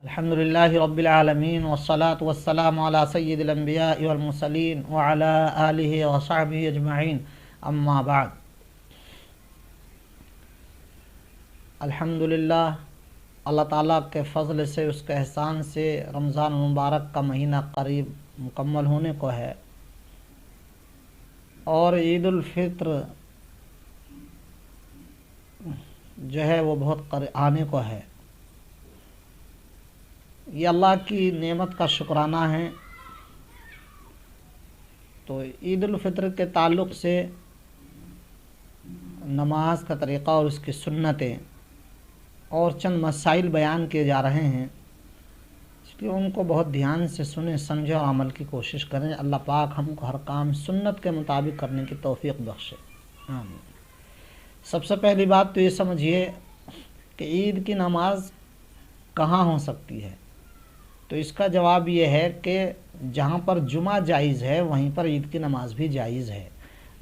الحمدللہ رب العالمین والصلاة والسلام علی سید الانبیاء والمرسلین وعلی آلہ وصحبہ اجمعین اما بعد۔ الحمدللہ اللہ تعالیٰ کے فضل سے، اس کے احسان سے رمضان المبارک کا مہینہ قریب مکمل ہونے کو ہے اور عید الفطر جو ہے وہ بہت آنے کو ہے۔ یہ اللہ کی نعمت کا شکرانہ ہے۔ تو عید الفطر کے تعلق سے نماز کا طریقہ اور اس کی سنتیں اور چند مسائل بیان کیے جا رہے ہیں، اس لیے ان کو بہت دھیان سے سنیں، سمجھیں اور عمل کی کوشش کریں۔ اللہ پاک ہم کو ہر کام سنت کے مطابق کرنے کی توفیق بخشے، آمین۔ سب سے پہلی بات تو یہ سمجھیے کہ عید کی نماز کہاں ہو سکتی ہے؟ تو اس کا جواب یہ ہے کہ جہاں پر جمعہ جائز ہے وہیں پر عید کی نماز بھی جائز ہے۔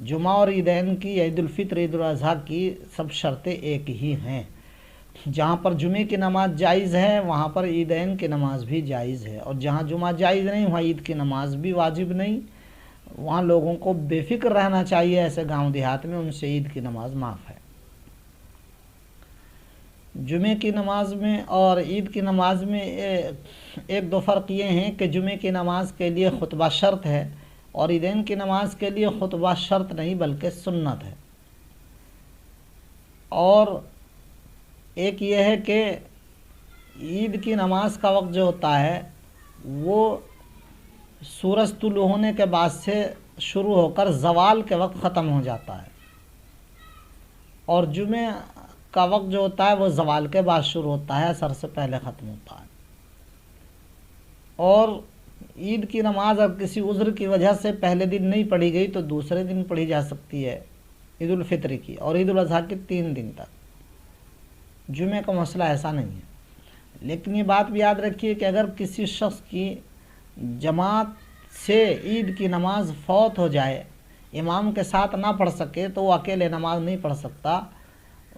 جمعہ اور عیدین کی، عید الفطر عید الاضحیٰ کی سب شرطیں ایک ہی ہیں۔ جہاں پر جمعے کی نماز جائز ہے وہاں پر عیدین کی نماز بھی جائز ہے، اور جہاں جمعہ جائز نہیں وہاں عید کی نماز بھی واجب نہیں۔ وہاں لوگوں کو بے فکر رہنا چاہیے، ایسے گاؤں دیہات میں ان سے عید کی نماز معاف ہے۔ جمعے کی نماز میں اور عید کی نماز میں ایک دو فرق یہ ہیں کہ جمعے کی نماز کے لیے خطبہ شرط ہے اور عیدین کی نماز کے لیے خطبہ شرط نہیں بلکہ سنت ہے۔ اور ایک یہ ہے کہ عید کی نماز کا وقت جو ہوتا ہے وہ سورج طلوع ہونے کے بعد سے شروع ہو کر زوال کے وقت ختم ہو جاتا ہے، اور جمعے کا وقت جو ہوتا ہے وہ زوال کے بعد شروع ہوتا ہے، عصر سے پہلے ختم ہوتا ہے۔ اور عید کی نماز اگر کسی عذر کی وجہ سے پہلے دن نہیں پڑھی گئی تو دوسرے دن پڑھی جا سکتی ہے عید الفطر کی، اور عید الاضحیٰ کی 3 دن تک۔ جمعے کا مسئلہ ایسا نہیں ہے۔ لیکن یہ بات بھی یاد رکھیے کہ اگر کسی شخص کی جماعت سے عید کی نماز فوت ہو جائے، امام کے ساتھ نہ پڑھ سکے، تو وہ اکیلے نماز نہیں پڑھ سکتا،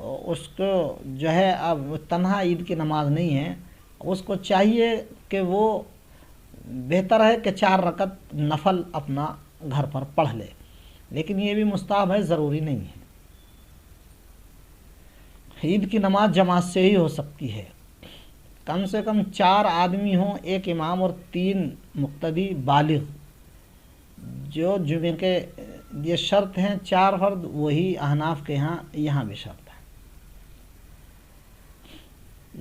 اس کو جو ہے اب تنہا عید کی نماز نہیں ہے، اس کو چاہیے کہ وہ بہتر ہے کہ 4 رکعت نفل اپنا گھر پر پڑھ لے، لیکن یہ بھی مستحب ہے، ضروری نہیں ہے۔ عید کی نماز جماعت سے ہی ہو سکتی ہے، کم سے کم 4 آدمی ہوں، 1 امام اور 3 مقتدی بالغ۔ جو جمعے کے یہ شرط ہیں 4 فرد، وہی احناف کے یہاں بھی شرط ہے۔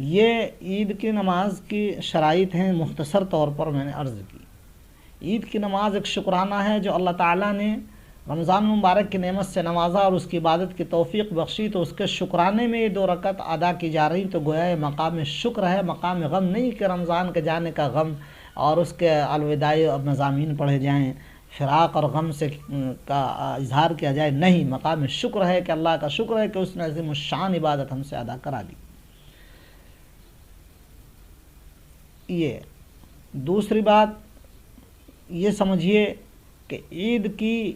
یہ عید کی نماز کی شرائط ہیں، مختصر طور پر میں نے عرض کی۔ عید کی نماز ایک شکرانہ ہے جو اللہ تعالیٰ نے رمضان مبارک کی نعمت سے نوازا اور اس کی عبادت کی توفیق بخشی، تو اس کے شکرانے میں یہ 2 رکعت ادا کی جا رہی، تو گویا یہ مقام شکر ہے، مقام غم نہیں کہ رمضان کے جانے کا غم اور اس کے الوداعی مضامین پڑھے جائیں، فراق اور غم سے کا اظہار کیا جائے، نہیں، مقام شکر ہے کہ اللہ کا شکر ہے کہ اس نے عظیم الشان عبادت ہم سے ادا کرا دی۔ یہ دوسری بات یہ سمجھیے کہ عید کی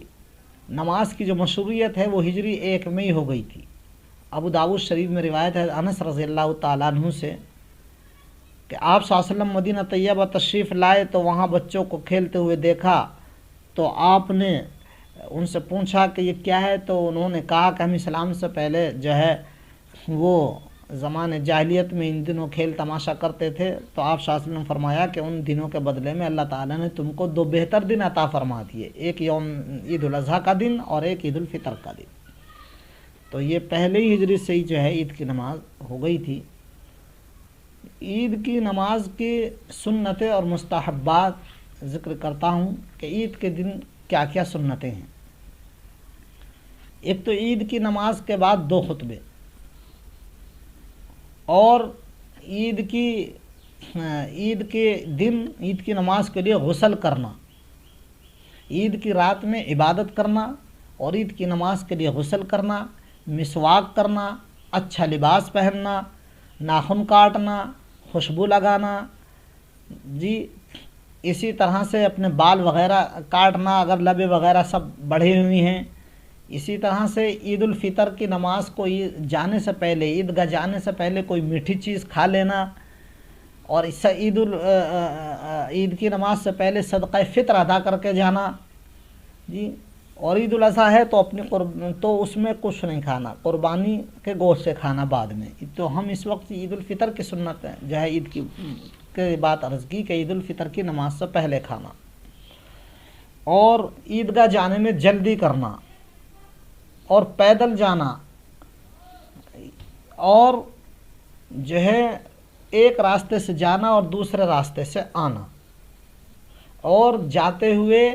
نماز کی جو مشروعیت ہے وہ ہجری 1 میں ہی ہو گئی تھی۔ ابو داؤد شریف میں روایت ہے انس رضی اللہ تعالیٰ عنہ سے کہ آپ صلی اللہ علیہ وسلم مدینہ طیبہ تشریف لائے تو وہاں بچوں کو کھیلتے ہوئے دیکھا، تو آپ نے ان سے پوچھا کہ یہ کیا ہے، تو انہوں نے کہا کہ ہم اسلام سے پہلے جو ہے وہ زمانے جاہلیت میں ان دنوں کھیل تماشا کرتے تھے، تو آپ صلی اللہ علیہ وسلم نے فرمایا کہ ان دنوں کے بدلے میں اللہ تعالیٰ نے تم کو 2 بہتر دن عطا فرما دیے، ایک یوم عید الاضحیٰ کا دن اور ایک عید الفطر کا دن۔ تو یہ پہلے ہی ہجری سے ہی جو ہے عید کی نماز ہو گئی تھی۔ عید کی نماز کی سنتیں اور مستحبات ذکر کرتا ہوں کہ عید کے دن کیا کیا سنتیں ہیں۔ ایک تو عید کی نماز کے بعد 2 خطبے، اور عید کے دن عید کی نماز کے لیے غسل کرنا، عید کی رات میں عبادت کرنا اور عید کی نماز کے لیے غسل کرنا، مسواک کرنا، اچھا لباس پہننا، ناخن کاٹنا، خوشبو لگانا، جی اسی طرح سے اپنے بال وغیرہ کاٹنا اگر لبے وغیرہ سب بڑھی ہوئی ہیں، اسی طرح سے عید الفطر کی نماز کو جانے سے پہلے، عیدگاہ جانے سے پہلے کوئی میٹھی چیز کھا لینا، اور اس سے عید کی نماز سے پہلے صدقہ فطر ادا کر کے جانا جی. اور عید الاضحیٰ ہے تو تو اس میں کچھ نہیں کھانا، قربانی کے گوشت سے کھانا بعد میں. تو ہم اس وقت عید الفطر کی سنت ہے جو ہے عید کی بات عرض کی کہ عید الفطر کی نماز سے پہلے کھانا، اور عیدگاہ جانے میں جلدی کرنا، اور پیدل جانا، اور جو ہے ایک راستے سے جانا اور دوسرے راستے سے آنا، اور جاتے ہوئے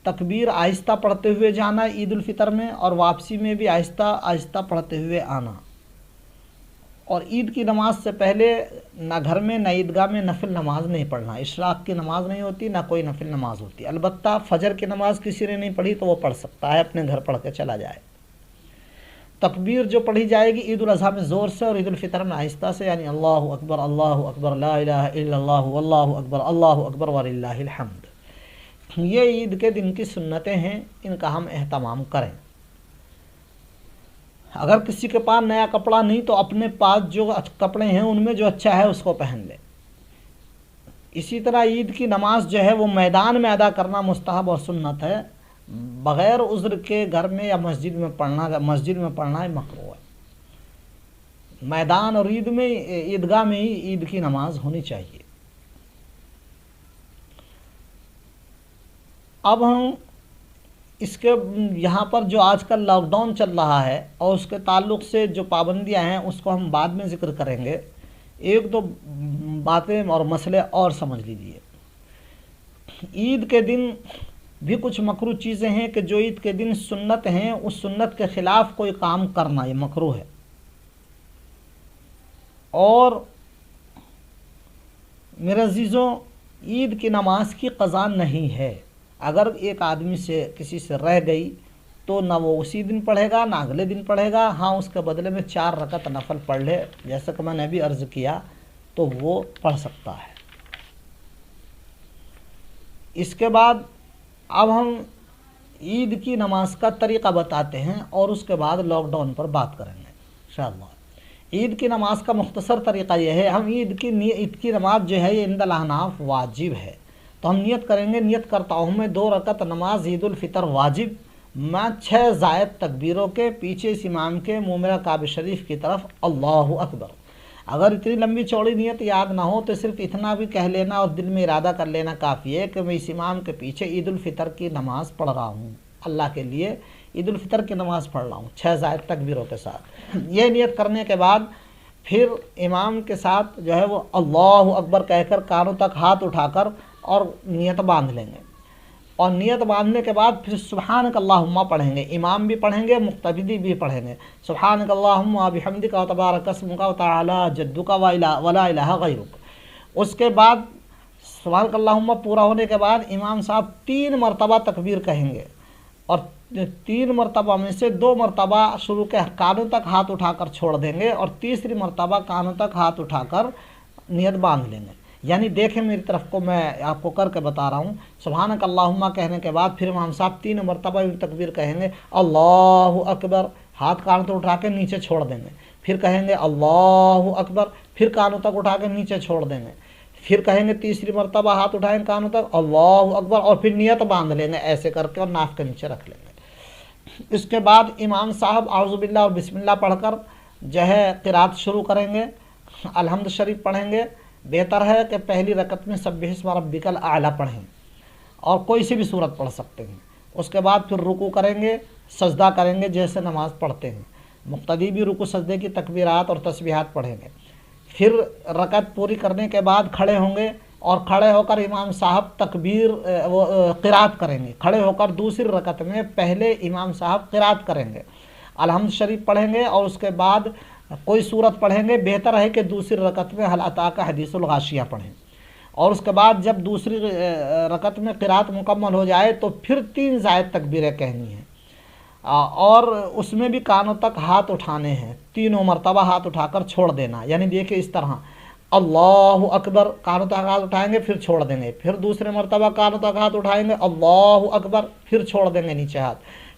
تکبیر آہستہ پڑھتے ہوئے جانا عید الفطر میں، اور واپسی میں بھی آہستہ آہستہ پڑھتے ہوئے آنا. اور عید کی نماز سے پہلے نہ گھر میں نہ عیدگاہ میں نفل نماز نہیں پڑھنا. اشراق کی نماز نہیں ہوتی، نہ کوئی نفل نماز ہوتی. البتہ فجر کی نماز کسی نے نہیں پڑھی تو وہ پڑھ سکتا ہے، اپنے گھر پڑھ کے چلا جائے. تکبیر جو پڑھی جائے گی عید الاضحیٰ میں زور سے اور عید الفطر میں آہستہ سے، یعنی اللہ اکبر لا الہ الا اللہ واللہ اکبر وللہ الحمد. یہ عید کے دن کی سنتیں ہیں، ان کا ہم اہتمام کریں. اگر کسی کے پاس نیا کپڑا نہیں تو اپنے پاس جو کپڑے ہیں ان میں جو اچھا ہے اس کو پہن لے. اسی طرح عید کی نماز جو ہے وہ میدان میں ادا کرنا مستحب اور سنت ہے، بغیر عذر کے گھر میں یا مسجد میں پڑھنا مکروہ ہے. میدان اور عیدگاہ میں ہی عید کی نماز ہونی چاہیے. اب ہم اس کے یہاں پر جو آج کل لاک ڈاؤن چل رہا ہے اور اس کے تعلق سے جو پابندیاں ہیں اس کو ہم بعد میں ذکر کریں گے. ایک دو باتیں اور مسئلے اور سمجھ لیجئے. عید کے دن بھی کچھ مکروہ چیزیں ہیں کہ جو عید کے دن سنت ہیں، اس سنت کے خلاف کوئی کام کرنا یہ مکروہ ہے. اور میرے عزیزوں، عید کی نماز کی قضا نہیں ہے. اگر ایک آدمی سے کسی سے رہ گئی تو نہ وہ اسی دن پڑھے گا نہ اگلے دن پڑھے گا. ہاں، اس کے بدلے میں 4 رکعت نفل پڑھ لے، جیسا کہ میں نے ابھی عرض کیا تو وہ پڑھ سکتا ہے. اس کے بعد اب ہم عید کی نماز کا طریقہ بتاتے ہیں اور اس کے بعد لاک ڈاؤن پر بات کریں گے انشاءاللہ. عید کی نماز کا مختصر طریقہ یہ ہے، ہم عید کی نماز جو ہے یہ عند الاحناف واجب ہے. تو ہم نیت کریں گے، نیت کرتا ہوں میں 2 رکعت نماز عید الفطر واجب، میں 6 زائد تکبیروں کے پیچھے اس امام کے منہ میرا کعبہ شریف کی طرف اللہ اکبر. اگر اتنی لمبی چوڑی نیت یاد نہ ہو تو صرف اتنا بھی کہہ لینا اور دل میں ارادہ کر لینا کافی ہے کہ میں اس امام کے پیچھے عید الفطر کی نماز پڑھ رہا ہوں، اللہ کے لیے عید الفطر کی نماز پڑھ رہا ہوں 6 زائد تکبیروں کے ساتھ. یہ نیت کرنے کے بعد پھر امام کے ساتھ جو ہے وہ اللہ اکبر کہہ کر کانوں تک ہاتھ اٹھا کر اور نیت باندھ لیں گے. اور نیت باندھنے کے بعد پھر سبحانک اللہم پڑھیں گے. امام بھی پڑھیں گے، مقتدی بھی پڑھیں گے. سبحانک اللہم و بحمدک و تبارک اسمک و تعالی جدک ولا الہ غیرک. اس کے بعد سبحانک اللہم پورا ہونے کے بعد امام صاحب 3 مرتبہ تکبیر کہیں گے، اور 3 مرتبہ میں سے 2 مرتبہ شروع کے کانوں تک ہاتھ اٹھا کر چھوڑ دیں گے، اور تیسری مرتبہ کانوں تک ہاتھ اٹھا کر نیت باندھ لیں گے. یعنی دیکھیں میری طرف کو، میں آپ کو کر کے بتا رہا ہوں. سبحانک اللہم کہنے کے بعد پھر امام صاحب 3 مرتبہ تکبیر کہیں گے، اللہ اکبر، ہاتھ کانوں تک اٹھا کے نیچے چھوڑ دیں گے. پھر کہیں گے اللہ اکبر، پھر کانوں تک اٹھا کے نیچے چھوڑ دیں گے. پھر کہیں گے تیسری مرتبہ ہاتھ اٹھائیں گے کانوں تک اللہ اکبر، اور پھر نیت باندھ لیں گے ایسے کر کے اور ناف کے نیچے رکھ لیں گے. اس کے بعد امام صاحب اعوذ باللہ اور بسم اللہ پڑھ کر جو ہے قرات شروع کریں گے. الحمد شریف پڑھیں گے. بہتر ہے کہ پہلی رکعت میں سبح اسم ربک الاعلی پڑھیں، اور کوئی سی بھی صورت پڑھ سکتے ہیں. اس کے بعد پھر رکوع کریں گے، سجدہ کریں گے جیسے نماز پڑھتے ہیں. مقتدی بھی رکوع سجدے کی تکبیرات اور تسبیحات پڑھیں گے. پھر رکعت پوری کرنے کے بعد کھڑے ہوں گے، اور کھڑے ہو کر امام صاحب قرات کریں گے. کھڑے ہو کر دوسری رکعت میں پہلے امام صاحب قرات کریں گے، الحمد شریف پڑھیں گے، اور اس کے بعد کوئی صورت پڑھیں گے. بہتر ہے کہ دوسری رکعت میں حل اتاک حدیث الغاشیہ پڑھیں. اور اس کے بعد جب دوسری رکعت میں قرات مکمل ہو جائے تو پھر 3 زائد تکبیریں کہنی ہیں، اور اس میں بھی کانوں تک ہاتھ اٹھانے ہیں. 3 مرتبہ ہاتھ اٹھا کر چھوڑ دینا. یعنی دیکھیں اس طرح اللہ اکبر، کانوں تک ہاتھ اٹھائیں گے پھر چھوڑ دیں گے. پھر دوسرے مرتبہ کانوں تک ہاتھ اٹھائیں گے اللہ اکبر، پھر چھوڑ دیں گے نیچے ہاتھ.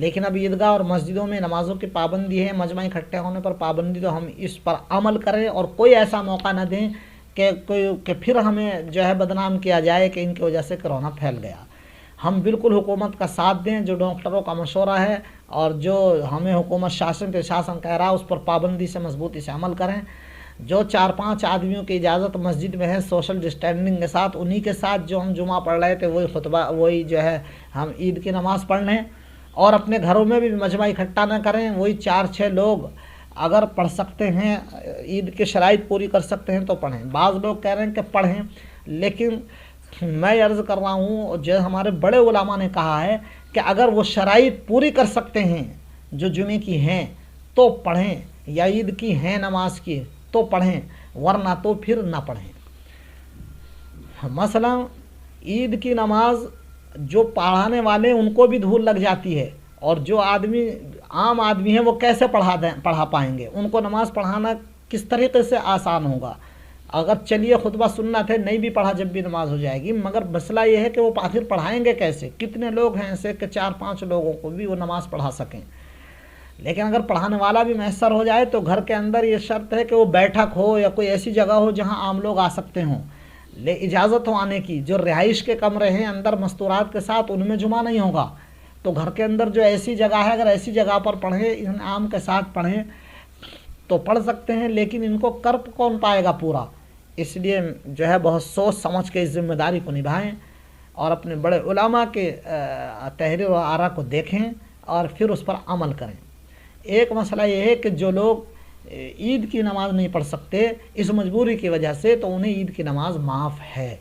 لیکن اب عیدگاہ اور مسجدوں میں نمازوں کی پابندی ہے، مجمع اکٹھے ہونے پر پابندی، تو ہم اس پر عمل کریں اور کوئی ایسا موقع نہ دیں کہ پھر ہمیں جو ہے بدنام کیا جائے کہ ان کی وجہ سے کرونا پھیل گیا۔ ہم بالکل حکومت کا ساتھ دیں، جو ڈاکٹروں کا مشورہ ہے اور جو ہمیں حکومت شاسن کہہ رہا ہے اس پر پابندی سے مضبوطی سے عمل کریں۔ جو 4-5 آدمیوں کی اجازت مسجد میں ہے سوشل ڈسٹینسنگ کے ساتھ، انہی کے ساتھ جو ہم جمعہ پڑھ رہے تھے وہی جو ہے ہم عید کی نماز پڑھ لیں، اور اپنے گھروں میں بھی مجمع اکٹھا نہ کریں، وہی 4-6 لوگ اگر پڑھ سکتے ہیں، عید کی شرائط پوری کر سکتے ہیں تو پڑھیں۔ بعض لوگ کہہ رہے ہیں کہ پڑھیں، لیکن میں عرض کر رہا ہوں جو ہمارے بڑے علماء نے کہا ہے کہ اگر وہ شرائط پوری کر سکتے ہیں جو جمعے کی ہیں تو پڑھیں، یا عید کی ہیں نماز کی تو پڑھیں، ورنہ تو پھر نہ پڑھیں۔ مثلا عید کی نماز جو پڑھانے والے ان کو بھی دھول لگ جاتی ہے، اور جو عام آدمی ہیں وہ کیسے پڑھا پائیں گے؟ ان کو نماز پڑھانا کس طریقے سے آسان ہوگا؟ اگر چلیے خطبہ سنت ہے، نہیں بھی پڑھا جب بھی نماز ہو جائے گی، مگر مسئلہ یہ ہے کہ وہ آخر پڑھائیں گے کیسے؟ کتنے لوگ ہیں ایسے کہ 4-5 لوگوں کو بھی وہ نماز پڑھا سکیں؟ لیکن اگر پڑھانے والا بھی میسر ہو جائے تو گھر کے اندر یہ شرط ہے کہ وہ بیٹھک ہو یا کوئی ایسی جگہ ہو جہاں عام لوگ آ سکتے ہوں، اجازت ہو آنے کی۔ جو رہائش کے کمرے ہیں اندر مستورات کے ساتھ، ان میں جمعہ نہیں ہوگا، تو گھر کے اندر جو ایسی جگہ ہے، اگر ایسی جگہ پر پڑھیں، انعام کے ساتھ پڑھیں تو پڑھ سکتے ہیں، لیکن ان کو کر کون پائے گا پورا؟ اس لیے جو ہے بہت سوچ سمجھ کے اس ذمہ داری کو نبھائیں، اور اپنے بڑے علماء کے تحریر و آراء کو دیکھیں اور پھر اس پر عمل کریں۔ ایک مسئلہ یہ ہے کہ جو لوگ عید کی نماز نہیں پڑھ سکتے اس مجبوری کی وجہ سے، تو انہیں عید کی نماز معاف ہے۔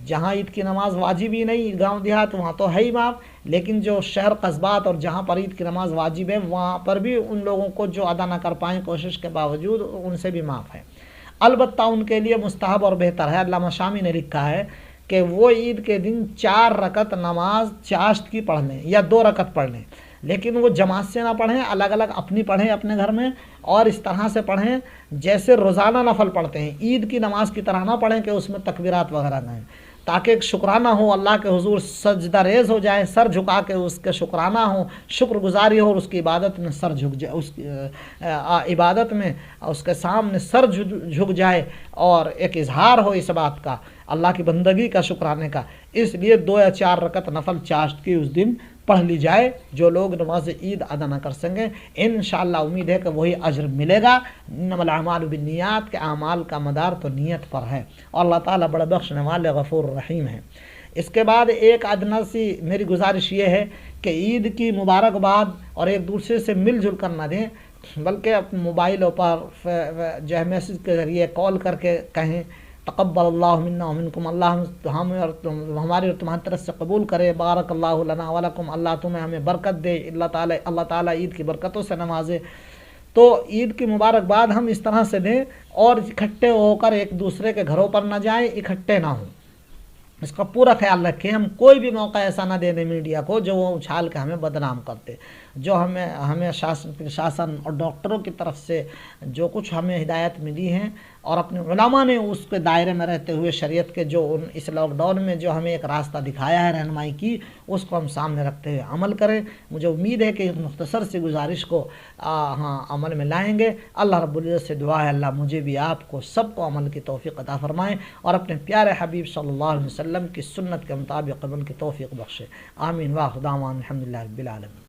جہاں عید کی نماز واجب ہی نہیں، گاؤں دیہات، وہاں تو ہے ہی معاف، لیکن جو شہر قصبات اور جہاں پر عید کی نماز واجب ہے وہاں پر بھی ان لوگوں کو جو ادا نہ کر پائیں کوشش کے باوجود، ان سے بھی معاف ہے۔ البتہ ان کے لیے مستحب اور بہتر ہے، علامہ شامی نے لکھا ہے کہ وہ عید کے دن 4 رکعت نماز چاشت کی پڑھ لیں یا 2 رکعت پڑھ لیں، لیکن وہ جماعت سے نہ پڑھیں، الگ الگ اپنی پڑھیں اپنے گھر میں، اور اس طرح سے پڑھیں جیسے روزانہ نفل پڑھتے ہیں، عید کی نماز کی طرح نہ پڑھیں کہ اس میں تکبیرات وغیرہ نہ ہیں، تاکہ ایک شکرانہ ہو، اللہ کے حضور سجدہ ریز ہو جائے، سر جھکا کے اس کے شکرانہ ہو، شکر گزاری ہو، اور اس کی عبادت میں سر جھک جائے، اس کی عبادت میں اس کے سامنے سر جھک جائے، اور ایک اظہار ہو اس بات کا، اللہ کی بندگی کا، شکرانے کا۔ اس لیے 2 یا 4 رکعت نفل چاشت کی اس دن پڑھ لی جائے، جو لوگ نماز عید ادا نہ کر سکیں۔ انشاءاللہ امید ہے کہ وہی اجر ملے گا۔ انما الاعمال بالنیات، کے اعمال کا مدار تو نیت پر ہے، اور اللہ تعالیٰ بڑا بخشنے والے غفور رحیم ہے۔ اس کے بعد ایک ادنا سی میری گزارش یہ ہے کہ عید کی مبارکباد اور ایک دوسرے سے مل جل کر نہ دیں، بلکہ اپنے موبائلوں پر جو ہے میسج کے ذریعے کال کر کے کہیں تقبل اللہ منا ومنکم، اللہ ہمیں اور ہماری اور تمہاری طرف سے قبول کرے، بارک اللہ لنا ولکم، اللہ تمہیں ہمیں برکت دے، اللہ تعالیٰ عید کی برکتوں سے نوازے۔ تو عید کی مبارکباد ہم اس طرح سے دیں، اور اکٹھے ہو کر ایک دوسرے کے گھروں پر نہ جائیں، اکٹھے نہ ہوں، اس کا پورا خیال رکھیں۔ ہم کوئی بھی موقع ایسا نہ دے دیں میڈیا کو جو وہ اچھال کے ہمیں بدنام کرتے، جو ہمیں شاسن اور ڈاکٹروں کی طرف سے جو کچھ ہمیں ہدایت ملی ہیں، اور اپنے علماء نے اس کے دائرے میں رہتے ہوئے شریعت کے جو اس لاک ڈاؤن میں جو ہمیں ایک راستہ دکھایا ہے رہنمائی کی، اس کو ہم سامنے رکھتے ہوئے عمل کریں۔ مجھے امید ہے کہ اس مختصر سی گزارش کو عمل میں لائیں گے۔ اللہ رب العزت سے دعا ہے اللہ مجھے بھی آپ کو سب کو عمل کی توفیق عطا فرمائے، اور اپنے پیارے حبیب صلی اللہ علیہ وسلم کی سنت کے مطابق عمل کی توفیق بخشے۔ آمین۔ واخر دعوانا الحمدللہ رب العالمین۔